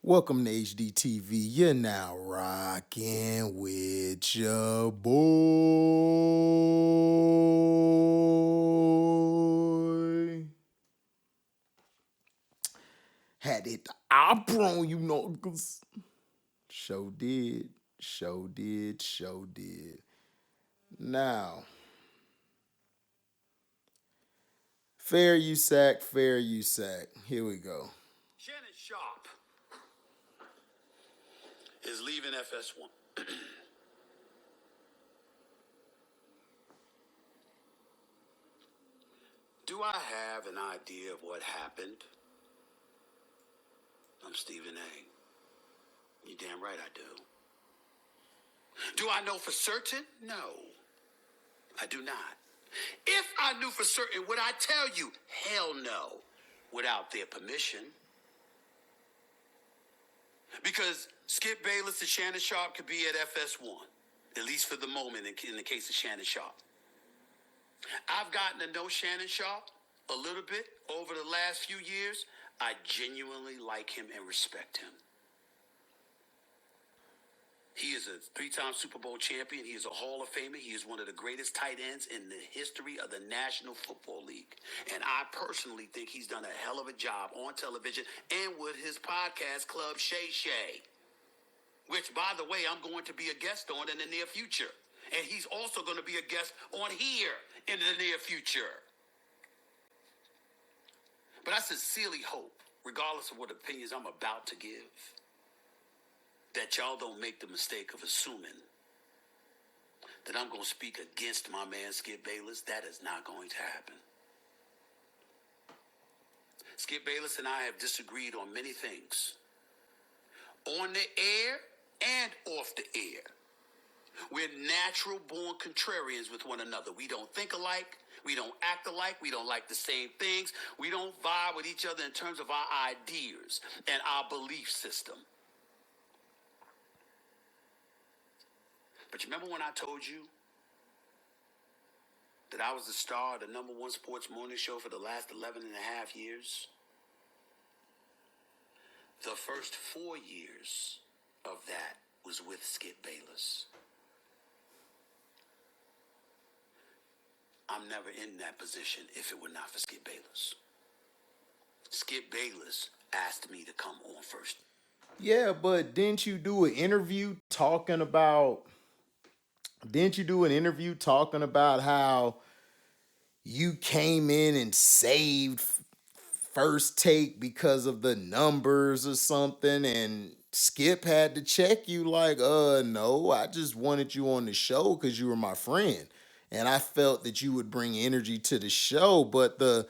Welcome to HDTV. You're now rocking with your boy. Had it the opera on you niggas. Show did. Now, fair you sack. Here we go. Shannonsharpe is leaving FS1. Do I have an idea of what happened? I'm Stephen A. You damn right I do. Do I know for certain? No, I do not. If I knew for certain, would I tell you? Hell no, without their permission. Because skipbayless and Shannonsharpe could be at FS1, at least for the moment in the case of Shannonsharpe. I've gotten to know Shannonsharpe a little bit over the last few years. I genuinely like him and respect him. He is a 3-time Super Bowl champion. He is a Hall of Famer. He is one of the greatest tight ends in the history of the National Football League. And I personally think he's done a hell of a job on television and with his podcast club, Shay Shay, which, by the way, I'm going to be a guest on in the near future. And he's also going to be a guest on here in the near future. But I sincerely hope, regardless of what opinions I'm about to give, that y'all don't make the mistake of assuming that I'm going to speak against my man Skip Bayless. That is not going to happen. Skip Bayless and I have disagreed on many things, on the air and off the air. We're natural-born contrarians with one another. We don't think alike. We don't act alike. We don't like the same things. We don't vibe with each other in terms of our ideas and our belief system. But you remember when I told you that I was the star of the #1 sports morning show for the last 11 and a half years? The first 4 years of that was with Skip Bayless. I'm never in that position if it were not for Skip Bayless. Skip Bayless asked me to come on first. Yeah, but didn't you do an interview talking about how you came in and saved First Take because of the numbers or something, and Skip had to check you like, no, I just wanted you on the show because you were my friend. And I felt that you would bring energy to the show, but the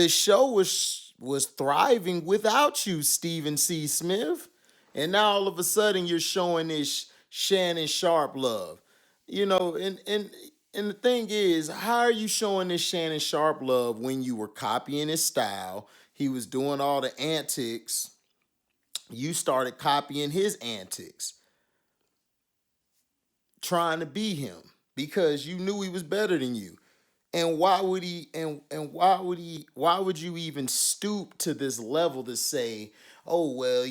show was thriving without you, Stephen C. Smith. And now all of a sudden you're showing this Shannonsharpe love. And the thing is, how are you showing this Shannonsharpe love when you were copying his style? He was doing all the antics. You started copying his antics, trying to be him because you knew he was better than you. And why would you even stoop to this level to say, oh well,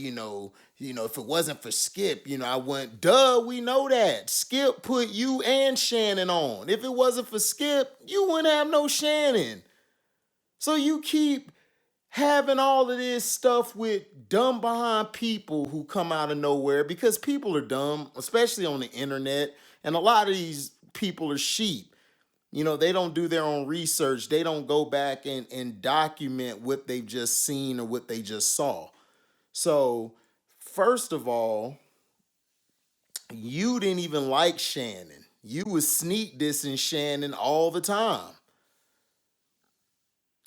if it wasn't for Skip, I went, duh, we know that. Skip put you and Shannon on. If it wasn't for Skip, you wouldn't have no Shannon. So you keep having all of this stuff with dumb behind people who come out of nowhere because people are dumb, especially on the internet. And a lot of these people are sheep. They don't do their own research. They don't go back and document what they've just seen or what they just saw. So, first of all, you didn't even like Shannon. You was sneak dissing Shannon all the time.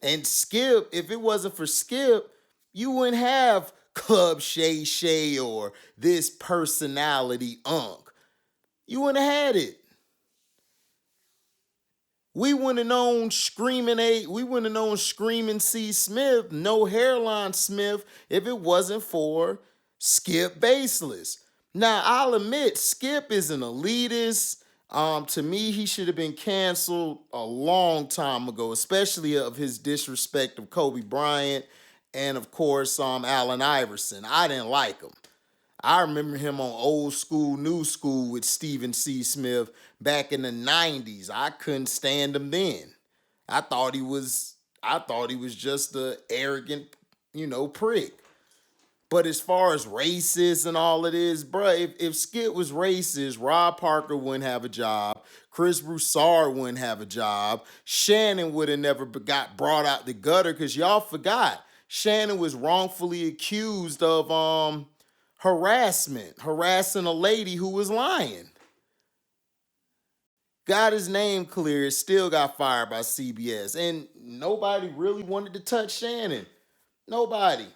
And Skip, if it wasn't for Skip, you wouldn't have Club Shay Shay or this personality Unk. You wouldn't have had it. We wouldn't have known Screaming C. Smith, no hairline Smith, if it wasn't for Skip Bayless. Now, I'll admit, Skip is an elitist. To me, he should have been canceled a long time ago, especially of his disrespect of Kobe Bryant and, of course, Allen Iverson. I didn't like him. I remember him on Old School, New School with Stephen C. Smith back in the 90s. I couldn't stand him then. I thought he was just a arrogant, prick. But as far as racist and all it is, bruh, if Skip was racist, Rob Parker wouldn't have a job. Chris Broussard wouldn't have a job. Shannon would have never got brought out the gutter because y'all forgot. Shannon was wrongfully accused of harassing a lady who was lying. Got his name cleared, still got fired by CBS. And nobody really wanted to touch Shannon. Nobody.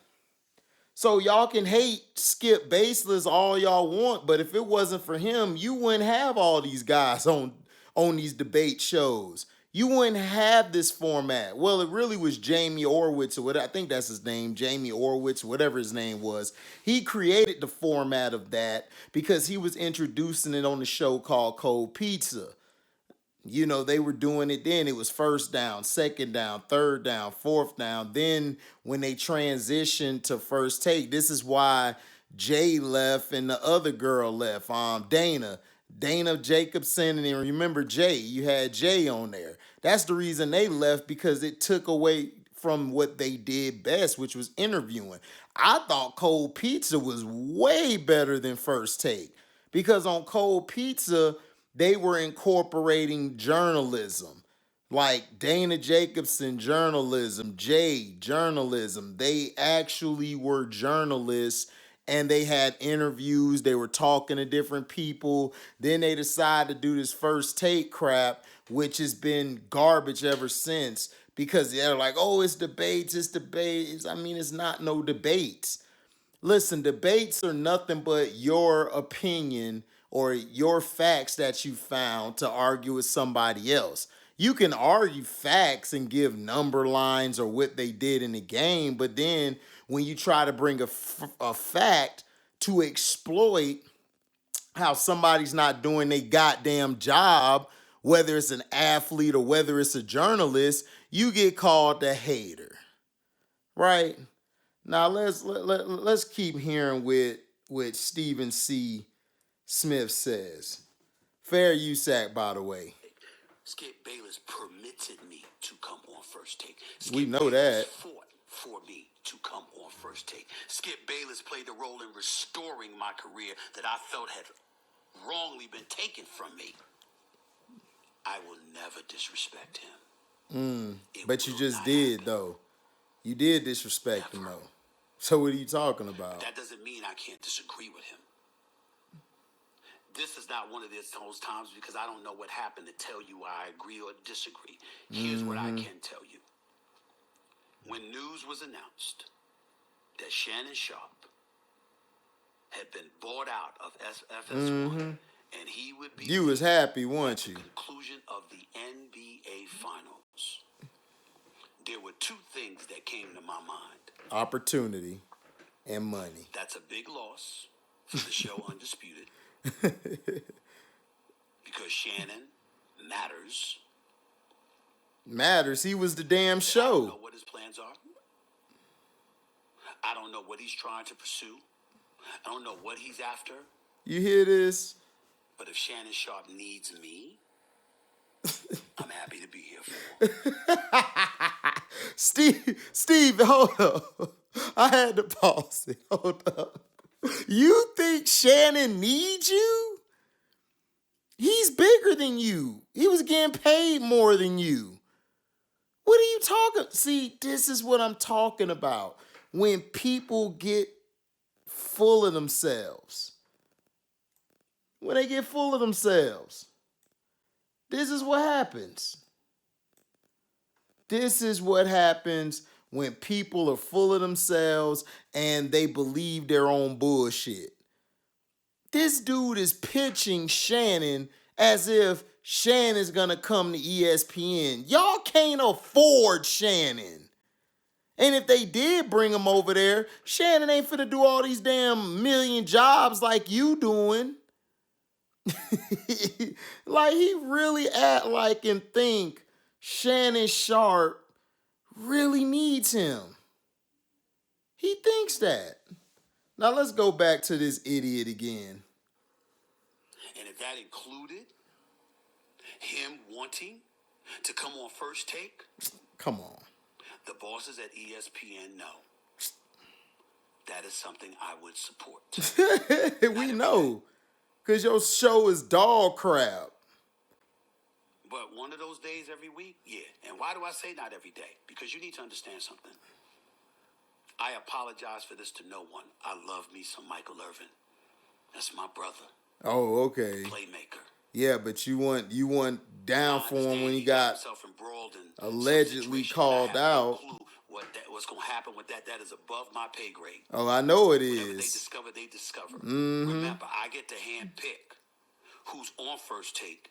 So y'all can hate Skip Bayless all y'all want, but if it wasn't for him, you wouldn't have all these guys on these debate shows. You wouldn't have this format. Well, it really was Jamie Orwitz, or whatever. I think that's his name, Jamie Orwitz, whatever his name was. He created the format of that because he was introducing it on the show called Cold Pizza. They were doing it then. It was first down, second down, third down, fourth down. Then when they transitioned to first take, this is why Jay left and the other girl left. Dana Jacobson, and remember Jay. You had Jay on there. That's the reason they left, because it took away from what they did best, which was interviewing. I thought Cold Pizza was way better than First Take, because on Cold Pizza, they were incorporating journalism, like Dana Jacobson journalism, Jay journalism. They actually were journalists, and they had interviews. They were talking to different people. Then they decided to do this First Take crap, which has been garbage ever since, because they're like, oh, it's debates. I mean, it's not no debates. Listen, debates are nothing but your opinion or your facts that you found to argue with somebody else. You can argue facts and give number lines or what they did in the game, but then when you try to bring a fact to exploit how somebody's not doing their goddamn job, whether it's an athlete or whether it's a journalist, you get called the hater, right? Now let's keep hearing what Stephen C. Smith says. Fair use act, by the way. Skip Bayless permitted me to come on First Take. Skip We know Bayless that. fought for me to come on First Take. Skip Bayless played a role in restoring my career that I felt had wrongly been taken from me. I will never disrespect him. But you just did, though. You did disrespect him, though. So what are you talking about? That doesn't mean I can't disagree with him. This is not one of those times because I don't know what happened to tell you I agree or disagree. Here's what I can tell you. When news was announced that Shannon Sharpe had been bought out of FS1 and he would be... You was happy, weren't you? ...conclusion of the NBA Finals, there were two things that came to my mind. Opportunity and money. That's a big loss for the show Undisputed. Because Shannon matters. Matters. He was the damn show. I don't know what his plans are. I don't know what he's trying to pursue. I don't know what he's after. You hear this? But if Shannon Sharpe needs me, I'm happy to be here for him. Steve, hold up. I had to pause it. Hold up. You think Shannon needs you? He's bigger than you. He was getting paid more than you. What are you talking? See, this is what I'm talking about. When people get full of themselves. When they get full of themselves. This is what happens. This is what happens when people are full of themselves and they believe their own bullshit. This dude is pitching Shannon as if Shannon's gonna come to ESPN. Y'all can't afford Shannon. And if they did bring him over there, Shannon ain't finna do all these damn million jobs like you doing. Like, he really act like and think Shannon Sharpe really needs him. He thinks that. Now let's go back to this idiot again. And if that included him wanting to come on First Take, come on. The bosses at ESPN know that is something I would support. We know. Because your show is dog crap. But one of those days every week, yeah. And why do I say not every day? Because you need to understand something. I apologize for this to no one. I love me some Michael Irvin. That's my brother. Oh, okay. Playmaker. Yeah, but you want down for him when he got himself embroiled in allegedly called out. No clue what's going to happen with that. That is above my pay grade. Oh, I know it Whatever is. they discover. Remember, I get to hand pick who's on First Take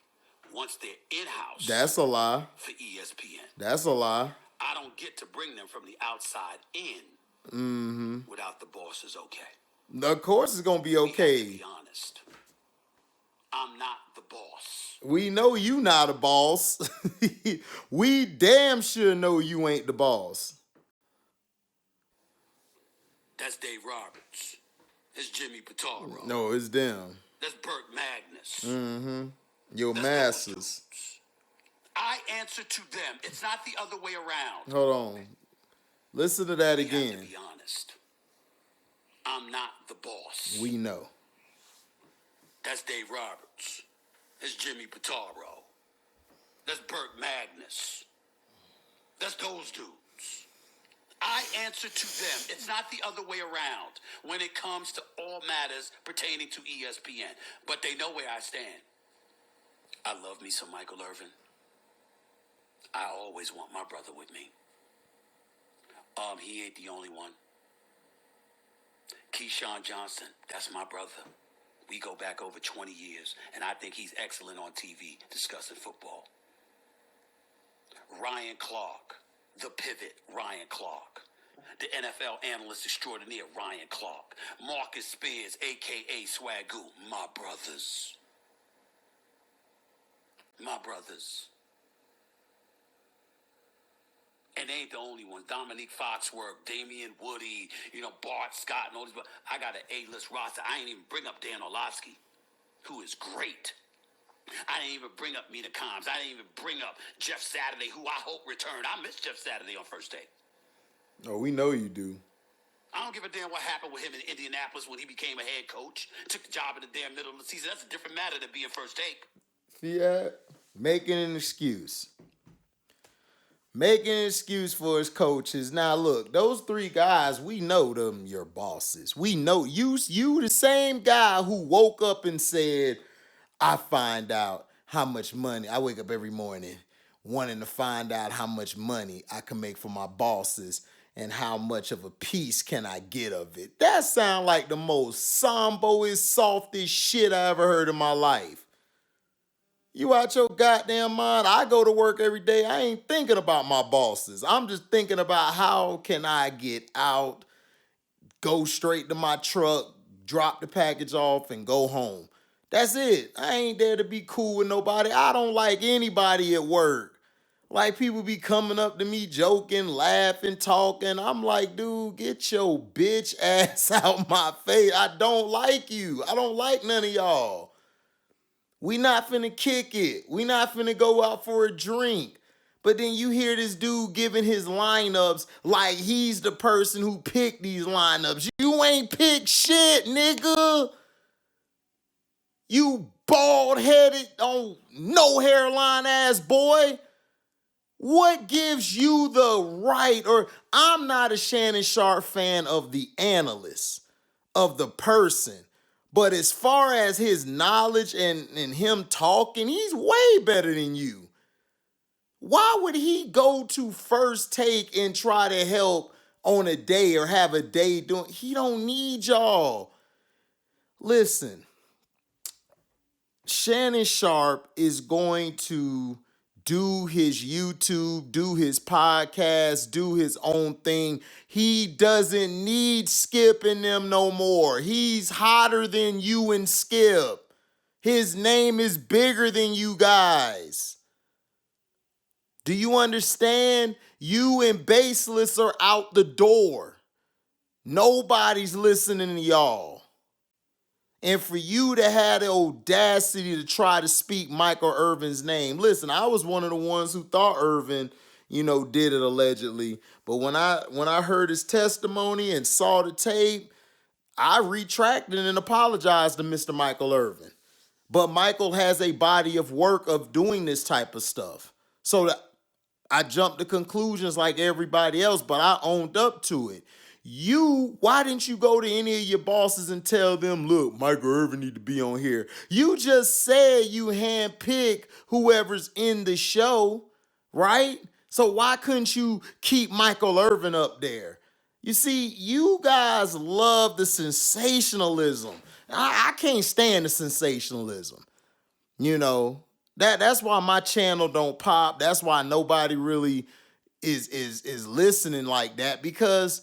once they're in-house. That's a lie. For ESPN. That's a lie. I don't get to bring them from the outside in without the bosses okay. Of course it's going to be okay. We have to be honest. I'm not the boss. We know you not a boss. We damn sure know you ain't the boss. That's Dave Roberts. It's Jimmy Pitaro. No, it's them. That's Burt Magnus. Your masters. I answer to them. It's not the other way around. Hold on. Listen to that again. We have to be honest. I'm not the boss. We know. That's Dave Roberts. That's Jimmy Pitaro. That's Burt Magnus. That's those dudes. I answer to them. It's not the other way around when it comes to all matters pertaining to ESPN. But they know where I stand. I love me some Michael Irvin. I always want my brother with me. He ain't the only one. Keyshawn Johnson, that's my brother. We go back over 20 years, and I think he's excellent on TV discussing football. Ryan Clark, the pivot, Ryan Clark. The NFL analyst extraordinaire, Ryan Clark. Marcus Spears, a.k.a. Swagoo, my brothers. My brothers. And they ain't the only ones. Dominique Foxworth, Damian Woody, Bart Scott, and all these. I got an A-list roster. I ain't even bring up Dan Orlovsky, who is great. I didn't even bring up Mina Kimes. I didn't even bring up Jeff Saturday, who I hope returned. I miss Jeff Saturday on First Take. Oh, we know you do. I don't give a damn what happened with him in Indianapolis when he became a head coach. Took the job in the damn middle of the season. That's a different matter than being First Take. Yeah, making an excuse. Making an excuse for his coaches. Now, look, those three guys, we know them your bosses. We know you the same guy who woke up and said, I find out how much money. I wake up every morning wanting to find out how much money I can make for my bosses and how much of a piece can I get of it. That sound like the most somboest, softest shit I ever heard in my life. You out your goddamn mind. I go to work every day. I ain't thinking about my bosses. I'm just thinking about how can I get out, go straight to my truck, drop the package off, and go home. That's it. I ain't there to be cool with nobody. I don't like anybody at work. Like, people be coming up to me joking, laughing, talking. I'm like, dude, get your bitch ass out my face. I don't like you. I don't like none of y'all. We not finna kick it. We not finna go out for a drink. But then you hear this dude giving his lineups like he's the person who picked these lineups. You ain't picked shit, nigga. You bald-headed, no hairline ass boy. What gives you the right? Or I'm not a Shannon Sharpe fan of the analyst, of the person. But as far as his knowledge and him talking, he's way better than you. Why would he go to First Take and try to help on a day or have a day doing? He don't need y'all. Listen, Shannon Sharpe is going to do his YouTube, do his podcast, do his own thing. He doesn't need Skip and them no more. He's hotter than you and Skip. His name is bigger than you guys. Do you understand? You and Baseless are out the door. Nobody's listening to y'all. And for you to have the audacity to try to speak Michael Irvin's name. Listen, I was one of the ones who thought Irvin, did it allegedly. But when I heard his testimony and saw the tape, I retracted and apologized to Mr. Michael Irvin. But Michael has a body of work of doing this type of stuff. So I jumped to conclusions like everybody else, but I owned up to it. Why didn't you go to any of your bosses and tell them, look, Michael Irvin need to be on here? You just said you handpick whoever's in the show, right? So why couldn't you keep Michael Irvin up there? You see, you guys love the sensationalism. I can't stand the sensationalism. That's why my channel don't pop. That's why nobody really is listening like that, because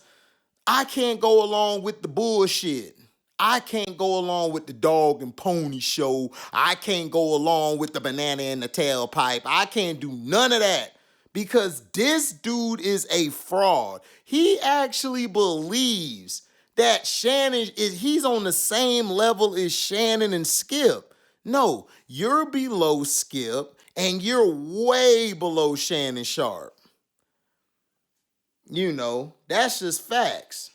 I can't go along with the bullshit. I can't go along with the dog and pony show. I can't go along with the banana in the tailpipe. I can't do none of that, because this dude is a fraud. He actually believes that he's on the same level as Shannon and Skip. No, you're below Skip and you're way below Shannon-Sharpe. That's just facts.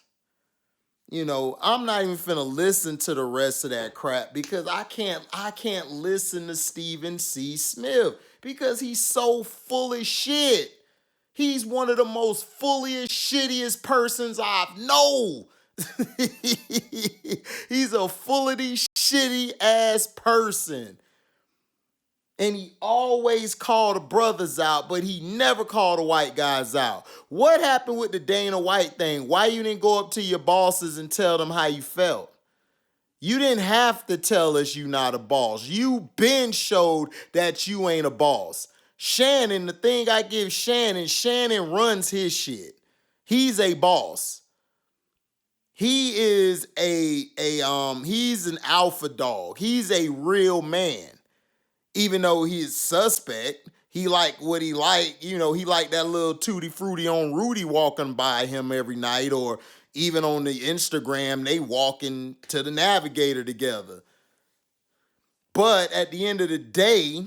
I'm not even finna listen to the rest of that crap, because I can't listen to Stephen C. Smith, because he's so full of shit. He's one of the most fulliest, shittiest persons I know. He's a fullity, shitty ass person. And he always called the brothers out, but he never called the white guys out. What happened with the Dana White thing? Why you didn't go up to your bosses and tell them how you felt? You didn't have to tell us you not a boss. You been showed that you ain't a boss. Shannon, the thing I give Shannon runs his shit. He's a boss. He is he's an alpha dog. He's a real man. Even though he's suspect, he like what he like. He like that little tutti frutti on Rudy walking by him every night, or even on the Instagram, they walking to the Navigator together. But at the end of the day,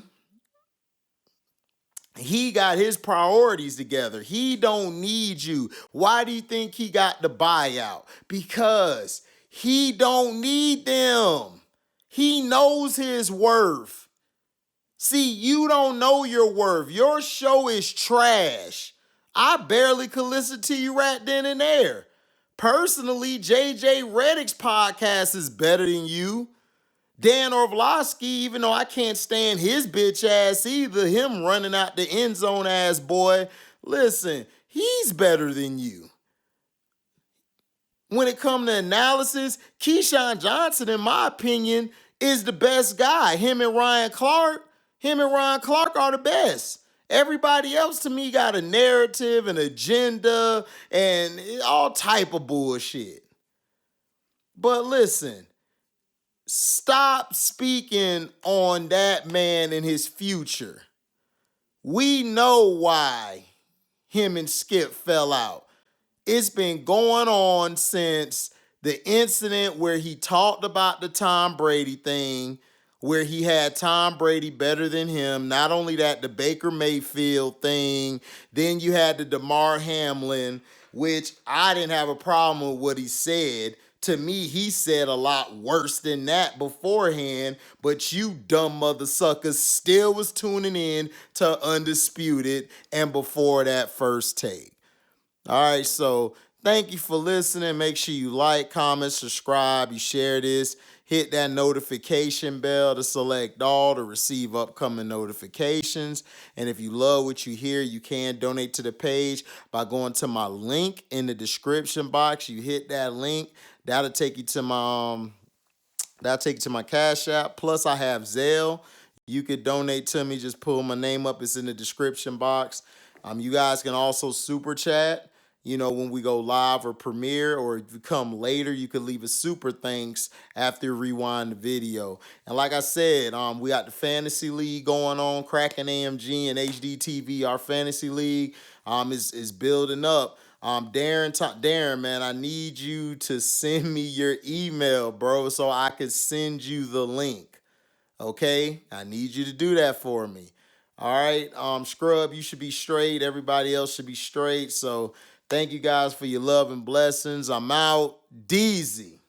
he got his priorities together. He don't need you. Why do you think he got the buyout? Because he don't need them. He knows his worth. See, you don't know your worth. Your show is trash. I barely could listen to you right then and there. Personally, JJ Redick's podcast is better than you. Dan Orlovsky, even though I can't stand his bitch ass either, him running out the end zone ass boy, listen, he's better than you. When it comes to analysis, Keyshawn Johnson, in my opinion, is the best guy. Him and Ryan Clark are the best. Everybody else to me got a narrative, an agenda, and all type of bullshit. But listen, stop speaking on that man and his future. We know why him and Skip fell out. It's been going on since the incident where he talked about the Tom Brady thing, where he had Tom Brady better than him. Not only that, the Baker Mayfield thing. Then you had the Damar Hamlin, which I didn't have a problem with what he said. To me, he said a lot worse than that beforehand, but you dumb mother suckers still was tuning in to Undisputed and before that First Take. All right, so thank you for listening. Make sure you like, comment, subscribe, you share this. Hit that notification bell to select all to receive upcoming notifications. And if you love what you hear, you can donate to the page by going to my link in the description box. You hit that link. That'll take you to my Cashapp. Plus, I have Zelle. You could donate to me. Just pull my name up. It's in the description box. You guys can also super chat. When we go live or premiere, or if you come later, you could leave a super thanks after you rewind the video. And like I said, we got the fantasy league going on, Cracking AMG and HDTV. Our fantasy league is building up. Darren, man, I need you to send me your email, bro, so I can send you the link. Okay, I need you to do that for me. All right, Scrub, you should be straight. Everybody else should be straight. So thank you guys for your love and blessings. I'm out. Deezy.